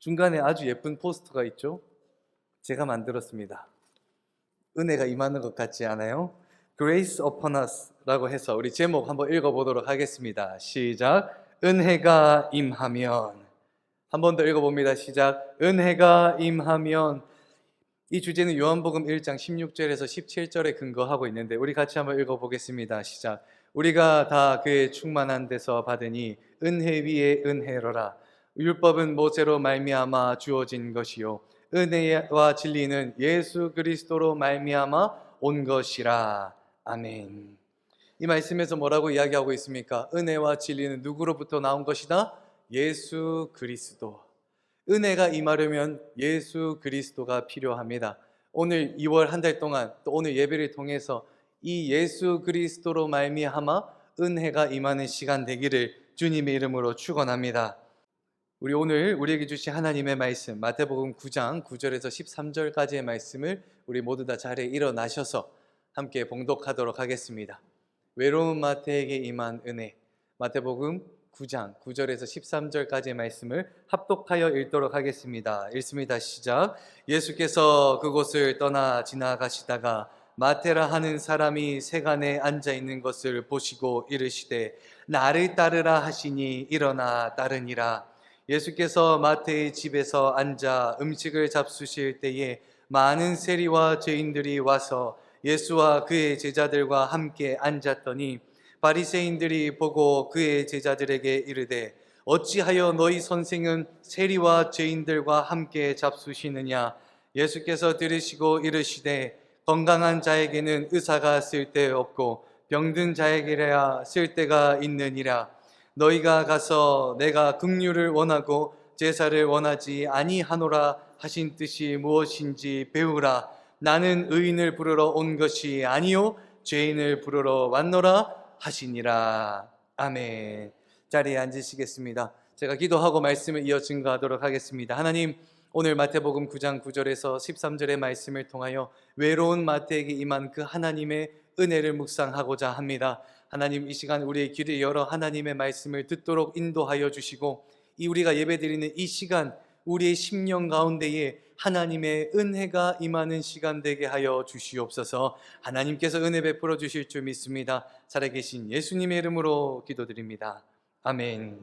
중간에 아주 예쁜 포스터가 있죠? 제가 만들었습니다. 은혜가 임하는 것 같지 않아요? Grace upon us 라고 해서 우리 제목 한번 읽어보도록 하겠습니다. 시작. 은혜가 임하면. 한 번 더 읽어봅니다. 시작. 은혜가 임하면. 이 주제는 요한복음 1장 16절에서 17절에 근거하고 있는데 우리 같이 한번 읽어보겠습니다. 시작. 우리가 다 그의 충만한 데서 받으니 은혜 위에 은혜로라. 율법은 모세로 말미암아 주어진 것이요 은혜와 진리는 예수 그리스도로 말미암아 온 것이라. 아멘. 이 말씀에서 뭐라고 이야기하고 있습니까? 은혜와 진리는 누구로부터 나온 것이다? 예수 그리스도. 은혜가 임하려면 예수 그리스도가 필요합니다. 오늘 2월 한 달 동안 또 오늘 예배를 통해서 이 예수 그리스도로 말미암아 은혜가 임하는 시간 되기를 주님의 이름으로 축원합니다. 우리 오늘 우리에게 주신 하나님의 말씀 마태복음 9장 9절에서 13절까지의 말씀을 우리 모두 다 자리에 일어나셔서 함께 봉독하도록 하겠습니다. 외로운 마태에게 임한 은혜, 마태복음 9장 9절에서 13절까지의 말씀을 합독하여 읽도록 하겠습니다. 읽습니다. 시작. 예수께서 그곳을 떠나 지나가시다가 마테라 하는 사람이 세간에 앉아 있는 것을 보시고 이르시되 나를 따르라 하시니 일어나 따르니라. 예수께서 마태의 집에서 앉아 음식을 잡수실 때에 많은 세리와 죄인들이 와서 예수와 그의 제자들과 함께 앉았더니 바리새인들이 보고 그의 제자들에게 이르되 어찌하여 너희 선생은 세리와 죄인들과 함께 잡수시느냐. 예수께서 들으시고 이르시되 건강한 자에게는 의사가 쓸데없고 병든 자에게야 쓸데가 있느니라. 너희가 가서 내가 긍휼을 원하고 제사를 원하지 아니하노라 하신 뜻이 무엇인지 배우라. 나는 의인을 부르러 온 것이 아니요 죄인을 부르러 왔노라 하시니라. 아멘. 자리에 앉으시겠습니다. 제가 기도하고 말씀을 이어 증거하도록 하겠습니다. 하나님, 오늘 마태복음 9장 9절에서 13절의 말씀을 통하여 외로운 마태에게 임한 그 하나님의 은혜를 묵상하고자 합니다. 하나님, 이 시간 우리의 귀를 열어 하나님의 말씀을 듣도록 인도하여 주시고 이 우리가 예배드리는 이 시간 우리의 심령 가운데에 하나님의 은혜가 임하는 시간 되게 하여 주시옵소서. 하나님께서 은혜 베풀어 주실 줄 믿습니다. 살아계신 예수님의 이름으로 기도드립니다. 아멘.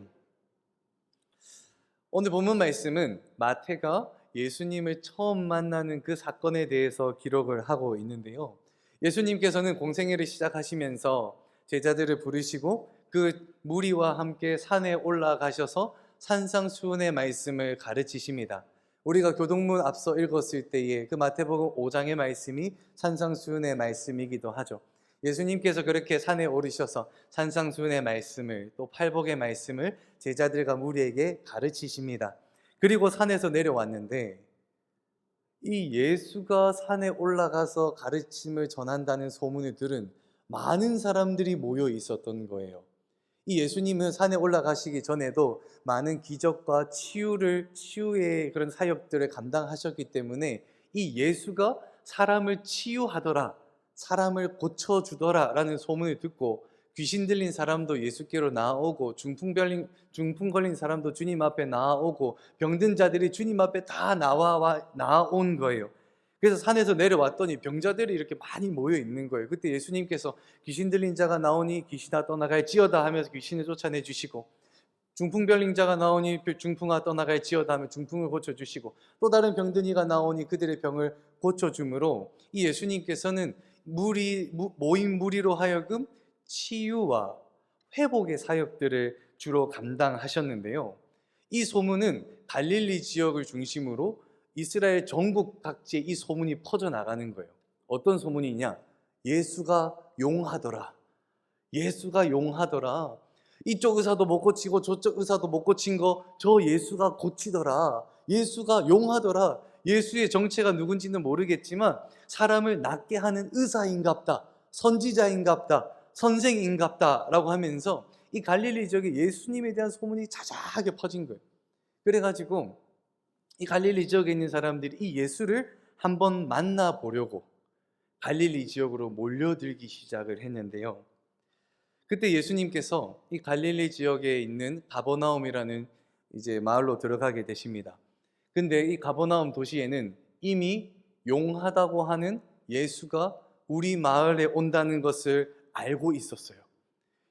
오늘 본문 말씀은 마태가 예수님을 처음 만나는 그 사건에 대해서 기록을 하고 있는데요. 예수님께서는 공생애를 시작하시면서 제자들을 부르시고 그 무리와 함께 산에 올라가셔서 산상수훈의 말씀을 가르치십니다. 우리가 교동문 앞서 읽었을 때에 그 마태복음 5장의 말씀이 산상수훈의 말씀이기도 하죠. 예수님께서 그렇게 산에 오르셔서 산상수훈의 말씀을 또 팔복의 말씀을 제자들과 무리에게 가르치십니다. 그리고 산에서 내려왔는데 이 예수가 산에 올라가서 가르침을 전한다는 소문을 들은 많은 사람들이 모여 있었던 거예요. 이 예수님은 산에 올라가시기 전에도 많은 기적과 치유의 그런 사역들을 감당하셨기 때문에 이 예수가 사람을 치유하더라, 사람을 고쳐주더라 라는 소문을 듣고 귀신 들린 사람도 예수께로 나아오고 중풍 걸린 사람도 주님 앞에 나아오고 병든 자들이 주님 앞에 다 나아온 거예요. 그래서 산에서 내려왔더니 병자들이 이렇게 많이 모여 있는 거예요. 그때 예수님께서 귀신 들린 자가 나오니 귀신아 떠나갈지어다 하면서 귀신을 쫓아내 주시고, 중풍 걸린 자가 나오니 중풍아 떠나갈지어다 하며 중풍을 고쳐주시고, 또 다른 병든 이가 나오니 그들의 병을 고쳐주므로 이 예수님께서는 모인 무리로 하여금 치유와 회복의 사역들을 주로 감당하셨는데요. 이 소문은 갈릴리 지역을 중심으로 이스라엘 전국 각지에 이 소문이 퍼져나가는 거예요. 어떤 소문이냐? 예수가 용하더라. 예수가 용하더라. 이쪽 의사도 못 고치고 저쪽 의사도 못 고친 거 저 예수가 고치더라. 예수가 용하더라. 예수의 정체가 누군지는 모르겠지만 사람을 낫게 하는 의사인갑다, 선지자인갑다, 선생인갑다 라고 하면서 이 갈릴리 지역에 예수님에 대한 소문이 자자하게 퍼진 거예요. 그래가지고 이 갈릴리 지역에 있는 사람들이 이 예수를 한번 만나보려고 갈릴리 지역으로 몰려들기 시작을 했는데요. 그때 예수님께서 이 갈릴리 지역에 있는 가버나움이라는 이제 마을로 들어가게 되십니다. 근데 이 가버나움 도시에는 이미 용하다고 하는 예수가 우리 마을에 온다는 것을 알고 있었어요.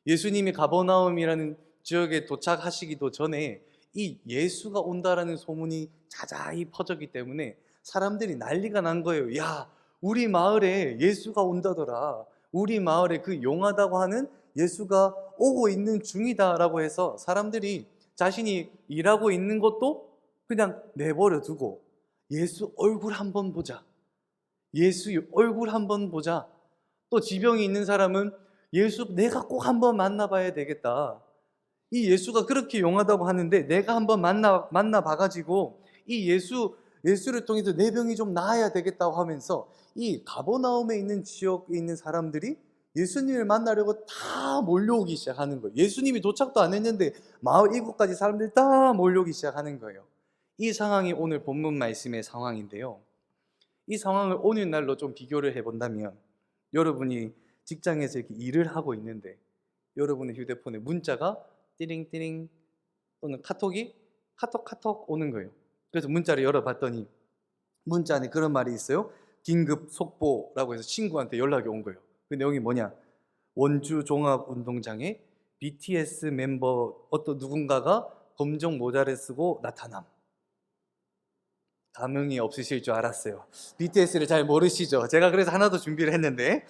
예수님이 가버나움이라는 지역에 도착하시기도 전에 이 예수가 온다라는 소문이 자자히 퍼졌기 때문에 사람들이 난리가 난 거예요. 야, 우리 마을에 예수가 온다더라. 우리 마을에 그 용하다고 하는 예수가 오고 있는 중이다라고 해서 사람들이 자신이 일하고 있는 것도 그냥 내버려 두고 예수 얼굴 한번 보자. 예수 얼굴 한번 보자. 또 지병이 있는 사람은 예수 내가 꼭 한번 만나봐야 되겠다. 이 예수가 그렇게 용하다고 하는데 내가 한번 만나봐가지고 이 예수를 통해서 내 병이 좀 나아야 되겠다고 하면서 이 가버나움에 있는 지역에 있는 사람들이 예수님을 만나려고 다 몰려오기 시작하는 거예요. 예수님이 도착도 안 했는데 마을 입구까지 사람들이 다 몰려오기 시작하는 거예요. 이 상황이 오늘 본문 말씀의 상황인데요. 이 상황을 오늘날로 좀 비교를 해본다면 여러분이 직장에서 이렇게 일을 하고 있는데 여러분의 휴대폰에 문자가 띠링띠링 또는 카톡이 카톡 오는 거예요. 그래서 문자를 열어봤더니 문자 안에 그런 말이 있어요. 긴급 속보라고 해서 친구한테 연락이 온 거예요. 그 내용이 뭐냐? 원주 종합운동장에 BTS 멤버 어떤 누군가가 검정 모자를 쓰고 나타남. 감흥이 없으실 줄 알았어요. BTS를 잘 모르시죠? 제가 그래서 하나 더 준비를 했는데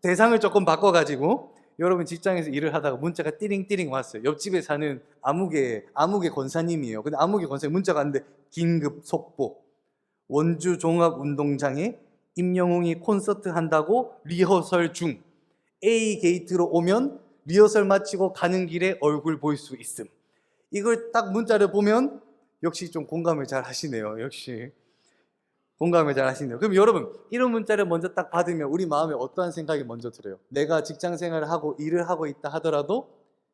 대상을 조금 바꿔가지고 여러분 직장에서 일을 하다가 문자가 띠링띠링 왔어요. 옆집에 사는 아무개 권사님이에요. 근데 아무개 권사님 문자가 왔는데 긴급 속보. 원주 종합운동장에 임영웅이 콘서트 한다고 리허설 중. A 게이트로 오면 리허설 마치고 가는 길에 얼굴 볼 수 있음. 이걸 딱 문자를 보면 역시 좀 공감을 잘 하시네요. 역시 공감을 잘 하시네요. 그럼 여러분 이런 문자를 먼저 딱 받으면 우리 마음에 어떠한 생각이 먼저 들어요? 내가 직장 생활을 하고 일을 하고 있다 하더라도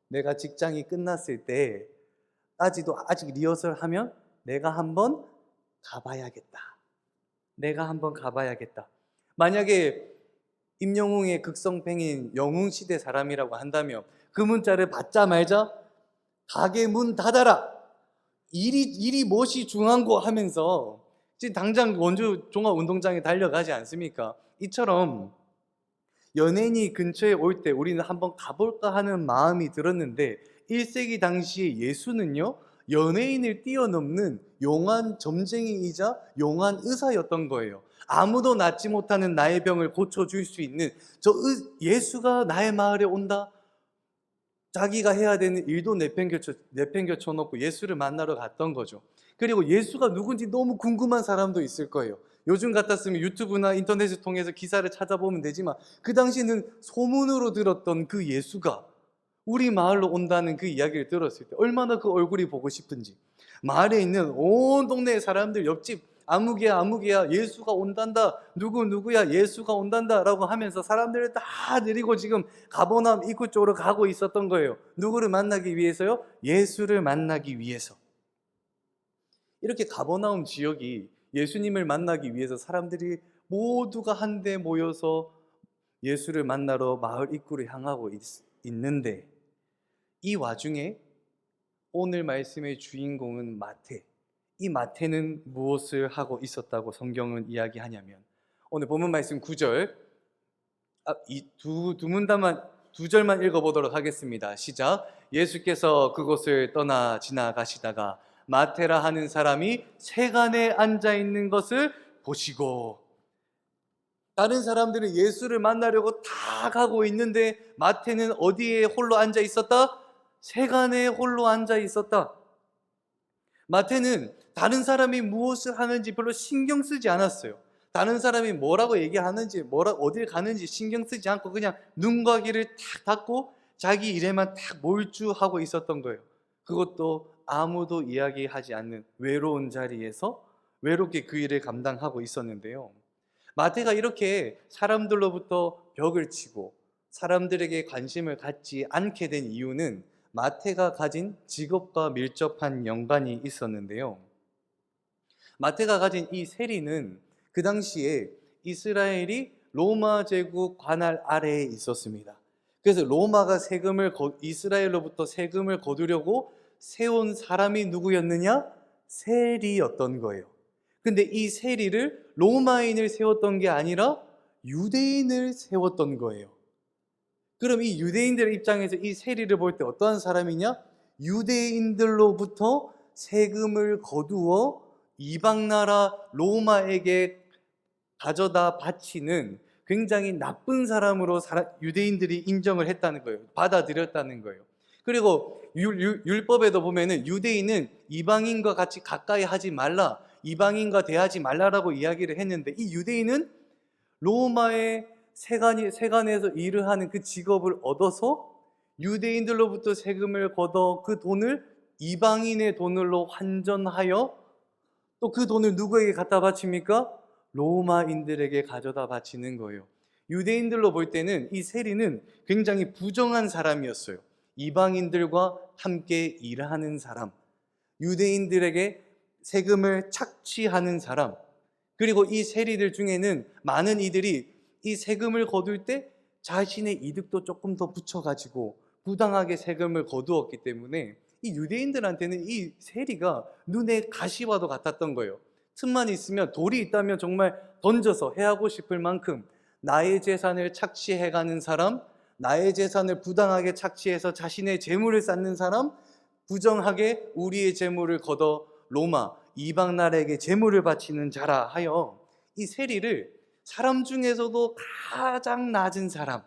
내가 직장이 끝났을 때 아직 리허설 하면 내가 한번 가봐야겠다. 내가 한번 가봐야겠다. 만약에 임영웅의 극성팬인 영웅시대 사람이라고 한다면 그 문자를 받자마자 가게 문 닫아라. 일이 무엇이 중요한고 하면서 지금 당장 원주 종합운동장에 달려가지 않습니까? 이처럼 연예인이 근처에 올 때 우리는 한번 가볼까 하는 마음이 들었는데 1세기 당시에 예수는요 연예인을 뛰어넘는 용한 점쟁이이자 용한 의사였던 거예요. 아무도 낫지 못하는 나의 병을 고쳐줄 수 있는 예수가 나의 마을에 온다? 자기가 해야 되는 일도 내팽겨쳐 놓고 예수를 만나러 갔던 거죠. 그리고 예수가 누군지 너무 궁금한 사람도 있을 거예요. 요즘 같았으면 유튜브나 인터넷을 통해서 기사를 찾아보면 되지만 그 당시에는 소문으로 들었던 그 예수가 우리 마을로 온다는 그 이야기를 들었을 때 얼마나 그 얼굴이 보고 싶은지. 마을에 있는 온 동네 사람들, 옆집 아무개야 예수가 온단다. 누구야 예수가 온단다 라고 하면서 사람들을 다 데리고 지금 가버나움 입구 쪽으로 가고 있었던 거예요. 누구를 만나기 위해서요? 예수를 만나기 위해서. 이렇게 가버나움 지역이 예수님을 만나기 위해서 사람들이 모두가 한데 모여서 예수를 만나러 마을 입구를 향하고 있는데 이 와중에 오늘 말씀의 주인공은 마태. 이 마태는 무엇을 하고 있었다고 성경은 이야기하냐면 오늘 본문 말씀 9절 이 두 문단만 2절만 읽어보도록 하겠습니다. 시작. 예수께서 그곳을 떠나 지나가시다가 마태라 하는 사람이 세간에 앉아있는 것을 보시고 다른 사람들은 예수를 만나려고 다 가고 있는데 마태는 어디에 홀로 앉아 있었다? 세간에 홀로 앉아 있었다. 마태는 다른 사람이 무엇을 하는지 별로 신경 쓰지 않았어요. 다른 사람이 뭐라고 얘기하는지 어딜 가는지 신경 쓰지 않고 그냥 눈과 귀를 탁 닫고 자기 일에만 탁 몰두하고 있었던 거예요. 그것도 아무도 이야기하지 않는 외로운 자리에서 외롭게 그 일을 감당하고 있었는데요. 마태가 이렇게 사람들로부터 벽을 치고 사람들에게 관심을 갖지 않게 된 이유는 마태가 가진 직업과 밀접한 연관이 있었는데요. 마태가 가진 이 세리는 그 당시에 이스라엘이 로마 제국 관할 아래에 있었습니다. 그래서 로마가 이스라엘로부터 세금을 거두려고 세운 사람이 누구였느냐? 세리였던 거예요. 근데 이 세리를 로마인을 세웠던 게 아니라 유대인을 세웠던 거예요. 그럼 이 유대인들의 입장에서 이 세리를 볼 때 어떠한 사람이냐? 유대인들로부터 세금을 거두어 이방 나라 로마에게 가져다 바치는 굉장히 나쁜 사람으로 유대인들이 인정을 했다는 거예요. 받아들였다는 거예요. 그리고 율법에도 보면은 유대인은 이방인과 같이 가까이 하지 말라, 이방인과 대하지 말라라고 이야기를 했는데, 이 유대인은 로마의 세관에서 일을 하는 그 직업을 얻어서 유대인들로부터 세금을 걷어 그 돈을 이방인의 돈으로 환전하여 또 그 돈을 누구에게 갖다 바칩니까? 로마인들에게 가져다 바치는 거예요. 유대인들로 볼 때는 이 세리는 굉장히 부정한 사람이었어요. 이방인들과 함께 일하는 사람, 유대인들에게 세금을 착취하는 사람, 그리고 이 세리들 중에는 많은 이들이 이 세금을 거둘 때 자신의 이득도 조금 더 붙여가지고 부당하게 세금을 거두었기 때문에 이 유대인들한테는 이 세리가 눈에 가시와도 같았던 거예요. 틈만 있으면, 돌이 있다면 정말 던져서 해하고 싶을 만큼 나의 재산을 착취해가는 사람, 나의 재산을 부당하게 착취해서 자신의 재물을 쌓는 사람, 부정하게 우리의 재물을 걷어 로마 이방 나라에게 재물을 바치는 자라 하여 이 세리를 사람 중에서도 가장 낮은 사람,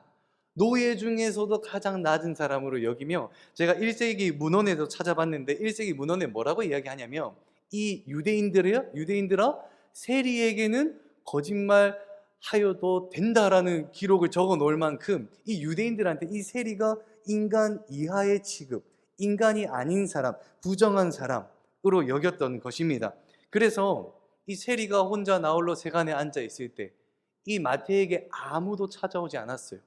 노예 중에서도 가장 낮은 사람으로 여기며, 제가 1세기 문헌에도 찾아봤는데 1세기 문헌에 뭐라고 이야기하냐면, 이 유대인들아 세리에게는 거짓말하여도 된다라는 기록을 적어 놓을 만큼 이 유대인들한테 이 세리가 인간 이하의 취급, 인간이 아닌 사람, 부정한 사람으로 여겼던 것입니다. 그래서 이 세리가 혼자 나홀로 세간에 앉아 있을 때 이 마태에게 아무도 찾아오지 않았어요.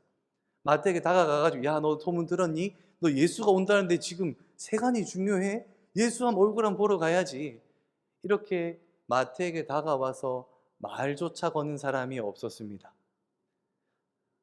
마태에게 다가가가지고, 야, 너 소문 들었니? 너 예수가 온다는데 지금 세간이 중요해? 예수 얼굴 한번 보러 가야지. 이렇게 마태에게 다가와서 말조차 거는 사람이 없었습니다.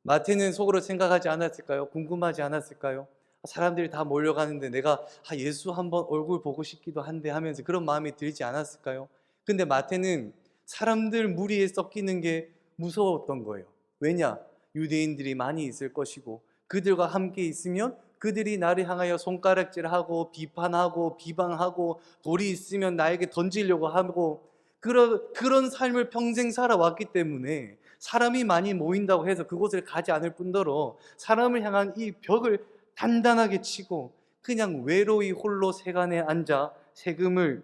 마태는 속으로 생각하지 않았을까요? 궁금하지 않았을까요? 사람들이 다 몰려가는데 내가 예수 한번 얼굴 보고 싶기도 한데 하면서 그런 마음이 들지 않았을까요? 근데 마태는 사람들 무리에 섞이는 게 무서웠던 거예요. 왜냐? 유대인들이 많이 있을 것이고 그들과 함께 있으면 그들이 나를 향하여 손가락질하고 비판하고 비방하고 돌이 있으면 나에게 던지려고 하고 그런 삶을 평생 살아왔기 때문에 사람이 많이 모인다고 해서 그곳을 가지 않을 뿐더러 사람을 향한 이 벽을 단단하게 치고 그냥 외로이 홀로 세간에 앉아 세금을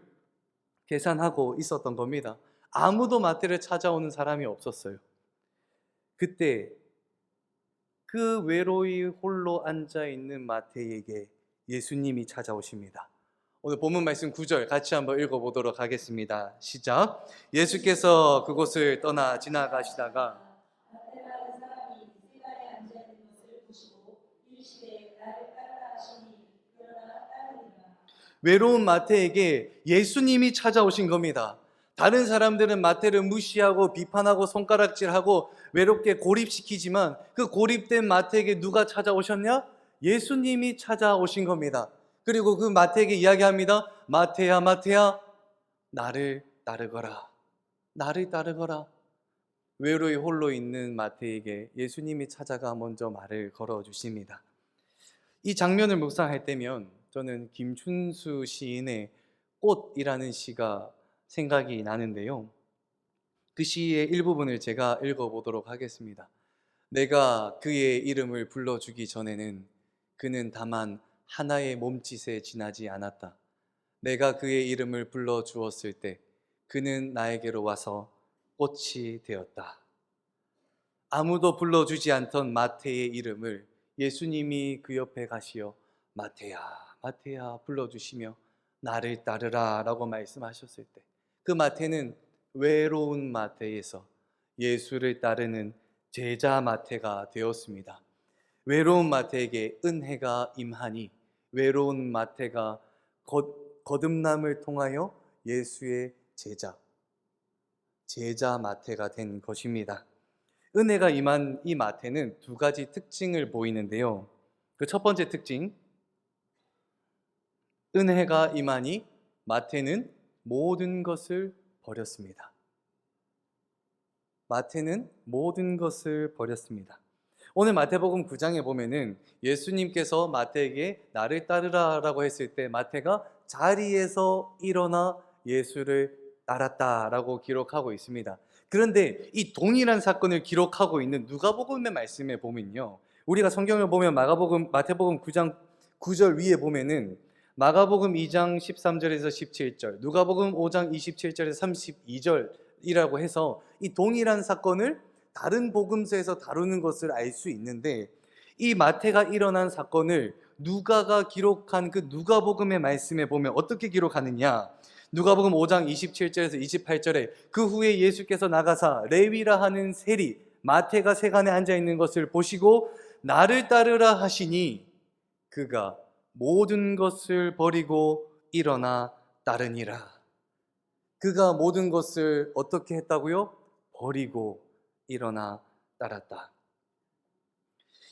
계산하고 있었던 겁니다. 아무도 마태를 찾아오는 사람이 없었어요. 그때 그 외로이 홀로 앉아있는 마태에게 예수님이 찾아오십니다. 오늘 본문 말씀 9절 같이 한번 읽어보도록 하겠습니다. 시작. 예수께서 그곳을 떠나 지나가시다가 외로운 마태에게 예수님이 찾아오신 겁니다. 다른 사람들은 마태를 무시하고 비판하고 손가락질하고 외롭게 고립시키지만 그 고립된 마태에게 누가 찾아오셨냐? 예수님이 찾아오신 겁니다. 그리고 그 마태에게 이야기합니다. 마태야, 마태야, 나를 따르거라. 나를 따르거라. 외로이 홀로 있는 마태에게 예수님이 찾아가 먼저 말을 걸어주십니다. 이 장면을 묵상할 때면 저는 김춘수 시인의 꽃이라는 시가 생각이 나는데요. 그 시의 일부분을 제가 읽어보도록 하겠습니다. 내가 그의 이름을 불러주기 전에는 그는 다만 하나의 몸짓에 지나지 않았다. 내가 그의 이름을 불러주었을 때 그는 나에게로 와서 꽃이 되었다. 아무도 불러주지 않던 마태의 이름을 예수님이 그 옆에 가시어 마태야, 마태야 불러주시며 나를 따르라 라고 말씀하셨을 때 그 마태는 외로운 마태에서 예수를 따르는 제자 마태가 되었습니다. 외로운 마태에게 은혜가 임하니 외로운 마태가 거듭남을 통하여 예수의 제자 마태가 된 것입니다. 은혜가 임한 이 마태는 두 가지 특징을 보이는데요. 그 첫 번째 특징, 은혜가 임하니 마태는 모든 것을 버렸습니다. 마태는 모든 것을 버렸습니다. 오늘 마태복음 9장에 보면은 예수님께서 마태에게 나를 따르라 라고 했을 때 마태가 자리에서 일어나 예수를 따랐다라고 기록하고 있습니다. 그런데 이 동일한 사건을 기록하고 있는 누가복음의 말씀에 보면요, 우리가 성경을 보면 마태복음 9장 9절 위에 보면은 마가복음 2장 13절에서 17절, 누가복음 5장 27절에서 32절이라고 해서 이 동일한 사건을 다른 복음서에서 다루는 것을 알 수 있는데, 이 마태가 일어난 사건을 누가가 기록한 그 누가복음의 말씀에 보면 어떻게 기록하느냐, 누가복음 5장 27절에서 28절에 그 후에 예수께서 나가사 레위라 하는 세리 마태가 세간에 앉아 있는 것을 보시고 나를 따르라 하시니 그가 모든 것을 버리고 일어나 따르니라. 그가 모든 것을 어떻게 했다고요? 버리고 일어나 따랐다.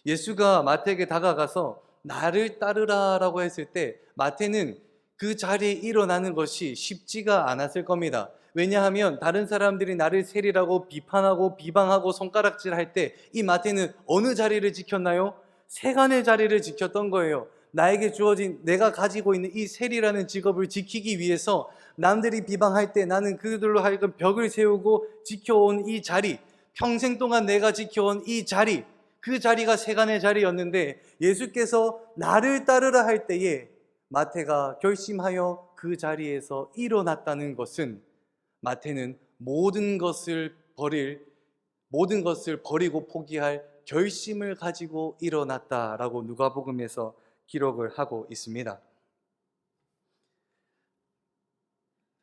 예수가 마태에게 다가가서 나를 따르라 라고 했을 때 마태는 그 자리에 일어나는 것이 쉽지가 않았을 겁니다. 왜냐하면 다른 사람들이 나를 세리라고 비판하고 비방하고 손가락질할 때 이 마태는 어느 자리를 지켰나요? 세간의 자리를 지켰던 거예요. 나에게 주어진, 내가 가지고 있는 이 세리라는 직업을 지키기 위해서 남들이 비방할 때 나는 그들로 하여금 벽을 세우고 지켜온 이 자리, 평생 동안 내가 지켜온 이 자리, 그 자리가 세간의 자리였는데 예수께서 나를 따르라 할 때에 마태가 결심하여 그 자리에서 일어났다는 것은 마태는 모든 것을 버리고 포기할 결심을 가지고 일어났다라고 누가복음에서 기록을 하고 있습니다.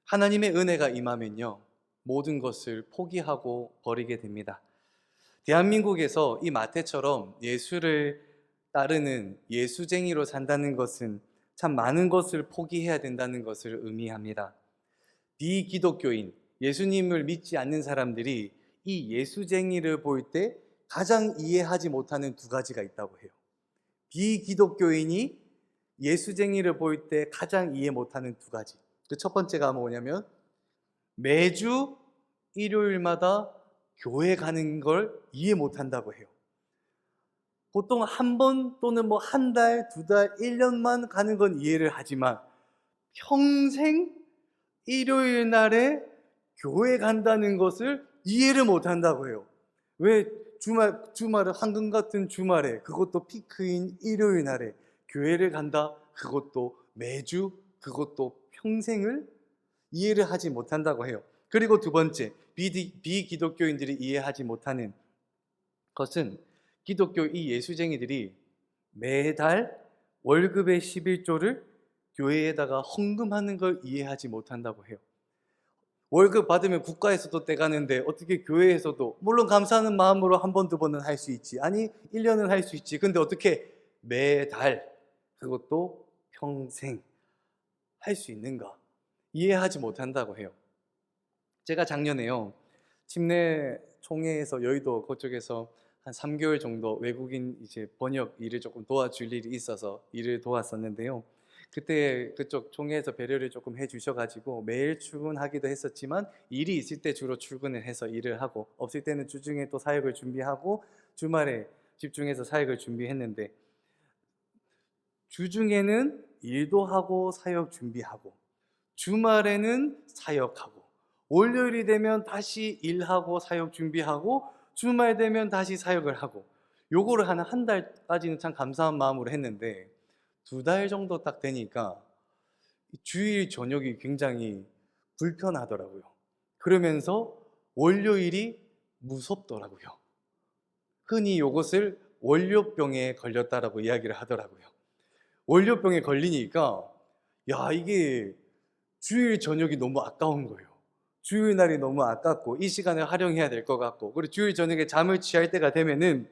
하나님의 은혜가 임하면요, 모든 것을 포기하고 버리게 됩니다. 대한민국에서 이 마태처럼 예수를 따르는 예수쟁이로 산다는 것은 참 많은 것을 포기해야 된다는 것을 의미합니다. 비기독교인, 예수님을 믿지 않는 사람들이 이 예수쟁이를 볼 때 가장 이해하지 못하는 두 가지가 있다고 해요. 비기독교인이 예수쟁이를 볼 때 가장 이해 못하는 두 가지. 그 첫 번째가 뭐냐면 매주 일요일마다 교회 가는 걸 이해 못한다고 해요. 보통 한 번 또는 뭐 한 달, 두 달, 1년만 가는 건 이해를 하지만 평생 일요일 날에 교회 간다는 것을 이해를 못한다고 해요. 왜 주말에 황금 같은 주말에, 그것도 피크인 일요일 날에 교회를 간다? 그것도 매주, 그것도 평생을 이해를 하지 못한다고 해요. 그리고 두 번째, 비기독교인들이 이해하지 못하는 것은 기독교 이 예수쟁이들이 매달 월급의 11조를 교회에다가 헌금하는 걸 이해하지 못한다고 해요. 월급 받으면 국가에서도 떼가는데 어떻게 교회에서도, 물론 감사하는 마음으로 한 번, 두 번은 할 수 있지, 아니 1년은 할 수 있지, 근데 어떻게 매달, 그것도 평생 할 수 있는가 이해하지 못한다고 해요. 제가 작년에요, 침례 총회에서 여의도 그쪽에서 한 3개월 정도 외국인 이제 번역 일을 조금 도와줄 일이 있어서 일을 도왔었는데요. 그때 그쪽 총회에서 배려를 조금 해주셔가지고 매일 출근하기도 했었지만 일이 있을 때 주로 출근을 해서 일을 하고, 없을 때는 주중에 또 사역을 준비하고 주말에 집중해서 사역을 준비했는데, 주중에는 일도 하고 사역 준비하고 주말에는 사역하고 월요일이 되면 다시 일하고 사역 준비하고 주말 되면 다시 사역을 하고, 요거를 한 달까지는 참 감사한 마음으로 했는데 2달 정도 딱 되니까 주일 저녁이 굉장히 불편하더라고요. 그러면서 월요일이 무섭더라고요. 흔히 요것을 월요병에 걸렸다라고 이야기를 하더라고요. 월요병에 걸리니까 이게 주일 저녁이 너무 아까운 거예요. 주일 날이 너무 아깝고 이 시간을 활용해야 될 것 같고, 그리고 주일 저녁에 잠을 취할 때가 되면은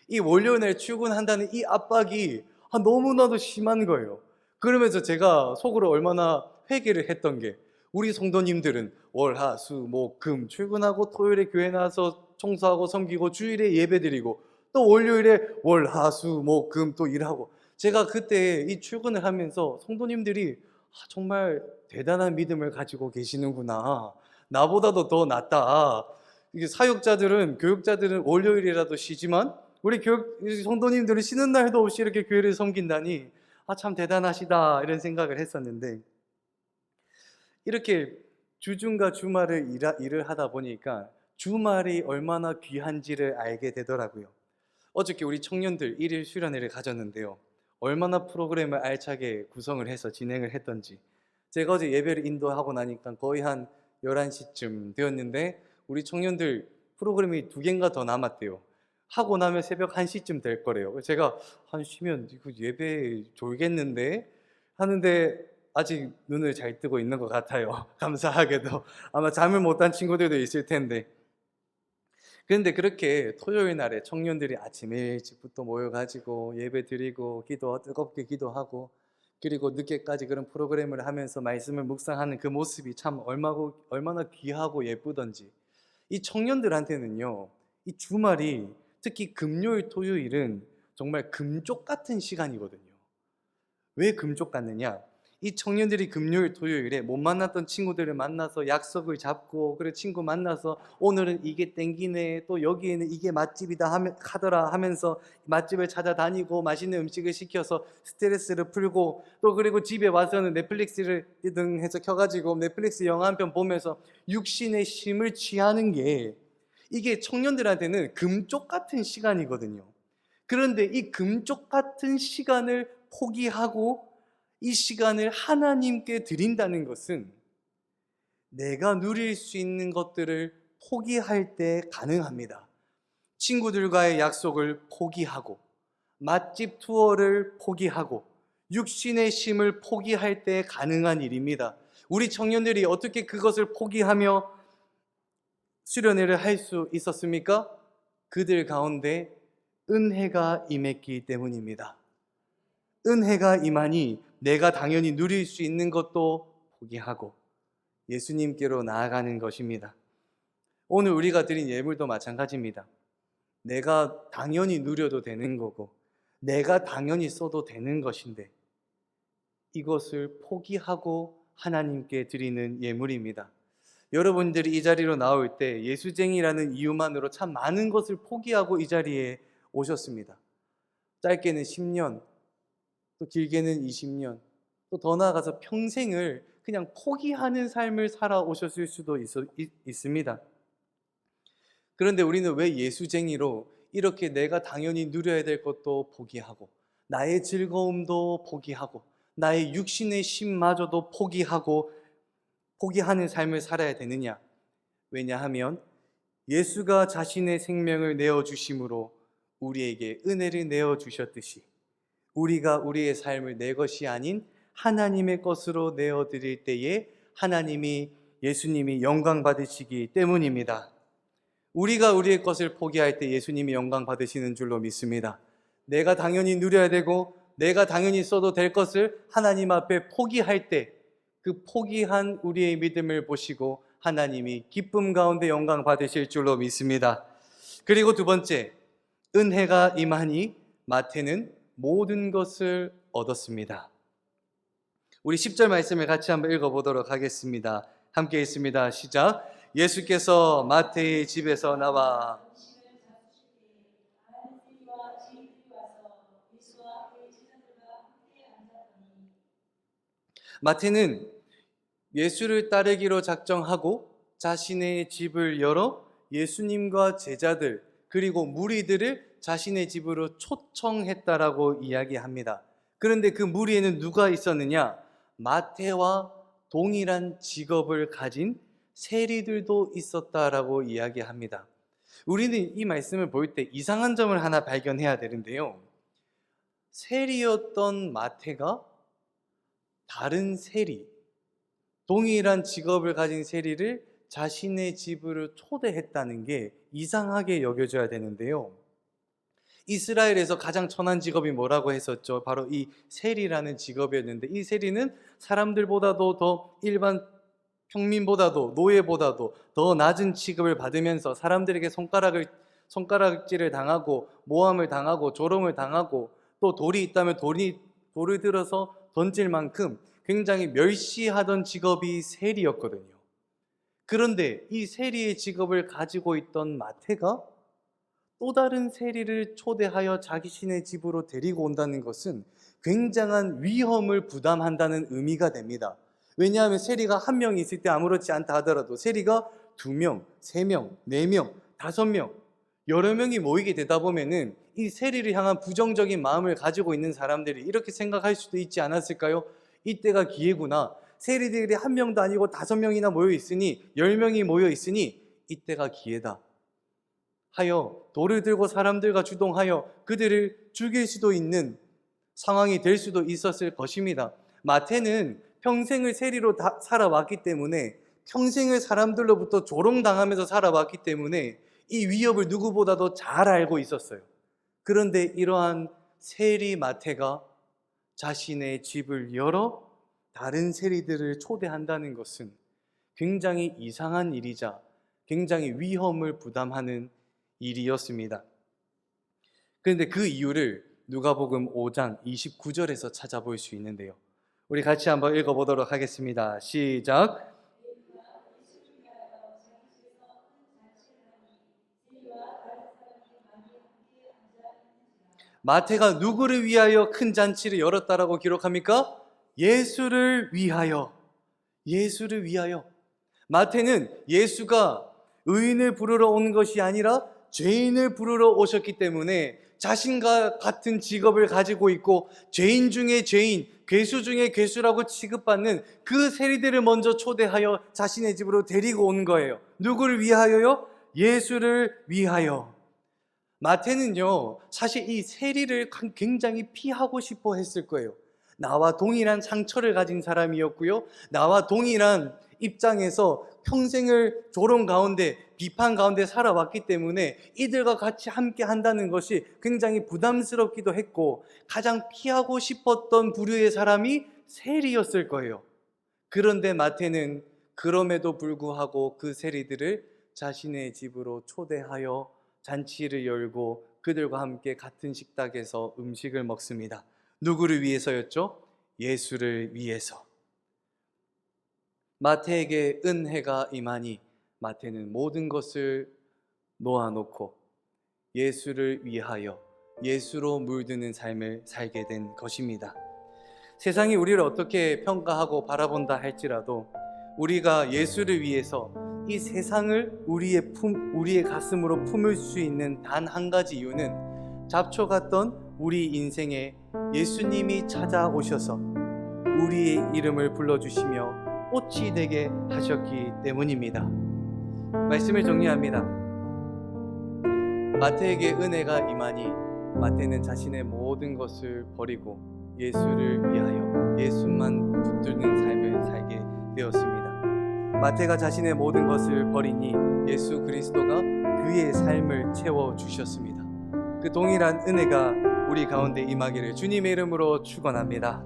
이 월요일 날 출근한다는 이 압박이 너무나도 심한 거예요. 그러면서 제가 속으로 얼마나 회개를 했던 게, 우리 성도님들은 월, 화, 수, 목, 금 출근하고 토요일에 교회 나와서 청소하고 섬기고 주일에 예배드리고 또 월요일에 월, 화, 수, 목, 금 또 일하고, 제가 그때 이 출근을 하면서 성도님들이 정말 대단한 믿음을 가지고 계시는구나. 나보다도 더 낫다. 이게 사역자들은, 교육자들은 월요일이라도 쉬지만 우리 성도님들은 쉬는 날도 없이 이렇게 교회를 섬긴다니 참 대단하시다 이런 생각을 했었는데, 이렇게 주중과 주말을 일을 하다 보니까 주말이 얼마나 귀한지를 알게 되더라고요. 어저께 우리 청년들 일일 수련회를 가졌는데요, 얼마나 프로그램을 알차게 구성을 해서 진행을 했던지. 제가 어제 예배를 인도하고 나니까 거의 한 11시쯤 되었는데 우리 청년들 프로그램이 2개인가 더 남았대요. 하고 나면 새벽 1시쯤 될 거래요. 제가 쉬면 이거 예배 졸겠는데 하는데 아직 눈을 잘 뜨고 있는 것 같아요. 감사하게도. 아마 잠을 못 잔 친구들도 있을 텐데. 그런데 그렇게 토요일 날에 청년들이 아침 일찍부터 모여가지고 예배 드리고 뜨겁게 기도하고 그리고 늦게까지 그런 프로그램을 하면서 말씀을 묵상하는 그 모습이 참 얼마나 귀하고 예쁘던지. 이 청년들한테는요, 이 주말이 특히 금요일 토요일은 정말 금쪽 같은 시간이거든요. 왜 금쪽 같느냐? 이 청년들이 금요일 토요일에 못 만났던 친구들을 만나서 약속을 잡고, 그래 친구 만나서 오늘은 이게 땡기네, 또 여기에는 이게 맛집이다 하더라 하면서 맛집을 찾아다니고 맛있는 음식을 시켜서 스트레스를 풀고, 또 그리고 집에 와서는 넷플릭스를 등 해서 켜가지고 넷플릭스 영화 한 편 보면서 육신의 쉼을 취하는 게, 이게 청년들한테는 금쪽 같은 시간이거든요. 그런데 이 금쪽 같은 시간을 포기하고 이 시간을 하나님께 드린다는 것은 내가 누릴 수 있는 것들을 포기할 때 가능합니다. 친구들과의 약속을 포기하고, 맛집 투어를 포기하고, 육신의 쉼을 포기할 때 가능한 일입니다. 우리 청년들이 어떻게 그것을 포기하며 수련회를 할 수 있었습니까? 그들 가운데 은혜가 임했기 때문입니다. 은혜가 임하니 내가 당연히 누릴 수 있는 것도 포기하고 예수님께로 나아가는 것입니다. 오늘 우리가 드린 예물도 마찬가지입니다. 내가 당연히 누려도 되는 거고 내가 당연히 써도 되는 것인데 이것을 포기하고 하나님께 드리는 예물입니다. 여러분들이 이 자리로 나올 때 예수쟁이라는 이유만으로 참 많은 것을 포기하고 이 자리에 오셨습니다. 짧게는 10년, 또 길게는 20년, 또 더 나아가서 평생을 그냥 포기하는 삶을 살아오셨을 수도 있습니다. 그런데 우리는 왜 예수쟁이로 이렇게 내가 당연히 누려야 될 것도 포기하고 나의 즐거움도 포기하고 나의 육신의 쉼마저도 포기하는 삶을 살아야 되느냐? 왜냐하면 예수가 자신의 생명을 내어주심으로 우리에게 은혜를 내어주셨듯이 우리가 우리의 삶을 내 것이 아닌 하나님의 것으로 내어드릴 때에 예수님이 영광 받으시기 때문입니다. 우리가 우리의 것을 포기할 때 예수님이 영광 받으시는 줄로 믿습니다. 내가 당연히 누려야 되고 내가 당연히 써도 될 것을 하나님 앞에 포기할 때 그 포기한 우리의 믿음을 보시고 하나님이 기쁨 가운데 영광 받으실 줄로 믿습니다. 그리고 두 번째, 은혜가 임하니 마태는 모든 것을 얻었습니다. 우리 10절 말씀을 같이 한번 읽어보도록 하겠습니다. 함께 읽습니다. 시작. 예수께서 마태의 집에서 나와 마태는 예수를 따르기로 작정하고 자신의 집을 열어 예수님과 제자들 그리고 무리들을 자신의 집으로 초청했다라고 이야기합니다. 그런데 그 무리에는 누가 있었느냐? 마태와 동일한 직업을 가진 세리들도 있었다라고 이야기합니다. 우리는 이 말씀을 볼 때 이상한 점을 하나 발견해야 되는데요. 세리였던 마태가 다른 동일한 직업을 가진 세리를 자신의 집으로 초대했다는 게 이상하게 여겨져야 되는데요. 이스라엘에서 가장 천한 직업이 뭐라고 했었죠? 바로 이 세리라는 직업이었는데 이 세리는 사람들보다도 더 일반 평민보다도 노예보다도 더 낮은 취급을 받으면서 사람들에게 손가락질을 당하고 모함을 당하고 조롱을 당하고 또 돌이 있다면 돌을 들어서 던질 만큼 굉장히 멸시하던 직업이 세리였거든요. 그런데 이 세리의 직업을 가지고 있던 마태가 또 다른 세리를 초대하여 자신의 집으로 데리고 온다는 것은 굉장한 위험을 부담한다는 의미가 됩니다. 왜냐하면 세리가 한 명이 있을 때 아무렇지 않다 하더라도 세리가 2명, 3명, 4명, 5명 여러 명이 모이게 되다 보면은 이 세리를 향한 부정적인 마음을 가지고 있는 사람들이 이렇게 생각할 수도 있지 않았을까요? 이때가 기회구나. 세리들이 1명도 아니고 5명이나 모여 있으니 10명이 모여 있으니 이때가 기회다 하여 돌을 들고 사람들과 주동하여 그들을 죽일 수도 있는 상황이 될 수도 있었을 것입니다. 마태는 평생을 세리로 살아왔기 때문에 평생을 사람들로부터 조롱당하면서 살아왔기 때문에 이 위협을 누구보다도 잘 알고 있었어요. 그런데 이러한 세리 마태가 자신의 집을 열어 다른 세리들을 초대한다는 것은 굉장히 이상한 일이자 굉장히 위험을 부담하는 일이었습니다. 그런데 그 이유를 누가복음 5장 29절에서 찾아볼 수 있는데요. 우리 같이 한번 읽어보도록 하겠습니다. 시작. 마태가 누구를 위하여 큰 잔치를 열었다라고 기록합니까? 예수를 위하여. 예수를 위하여. 마태는 예수가 의인을 부르러 온 것이 아니라 죄인을 부르러 오셨기 때문에 자신과 같은 직업을 가지고 있고 죄인 중에 죄인, 괴수 중에 괴수라고 취급받는 그 세리들을 먼저 초대하여 자신의 집으로 데리고 온 거예요. 누구를 위하여요? 예수를 위하여. 마태는요, 사실 이 세리를 굉장히 피하고 싶어 했을 거예요. 나와 동일한 상처를 가진 사람이었고요. 나와 동일한 입장에서 평생을 조롱 가운데, 비판 가운데 살아왔기 때문에 이들과 같이 함께 한다는 것이 굉장히 부담스럽기도 했고 가장 피하고 싶었던 부류의 사람이 세리였을 거예요. 그런데 마태는 그럼에도 불구하고 그 세리들을 자신의 집으로 초대하여 잔치를 열고 그들과 함께 같은 식탁에서 음식을 먹습니다. 누구를 위해서였죠? 예수를 위해서. 마태에게 은혜가 임하니 마태는 모든 것을 놓아놓고 예수를 위하여 예수로 물드는 삶을 살게 된 것입니다. 세상이 우리를 어떻게 평가하고 바라본다 할지라도 우리가 예수를 위해서 이 세상을 우리의 가슴으로 품을 수 있는 단 한 가지 이유는 잡초 같던 우리 인생에 예수님이 찾아오셔서 우리의 이름을 불러주시며 꽃이 되게 하셨기 때문입니다. 말씀을 정리합니다. 마태에게 은혜가 임하니 마태는 자신의 모든 것을 버리고 예수를 위하여 예수만 붙드는 삶을 살게 되었습니다. 마태가 자신의 모든 것을 버리니 예수 그리스도가 그의 삶을 채워주셨습니다. 그 동일한 은혜가 우리 가운데 임하기를 주님의 이름으로 축원합니다.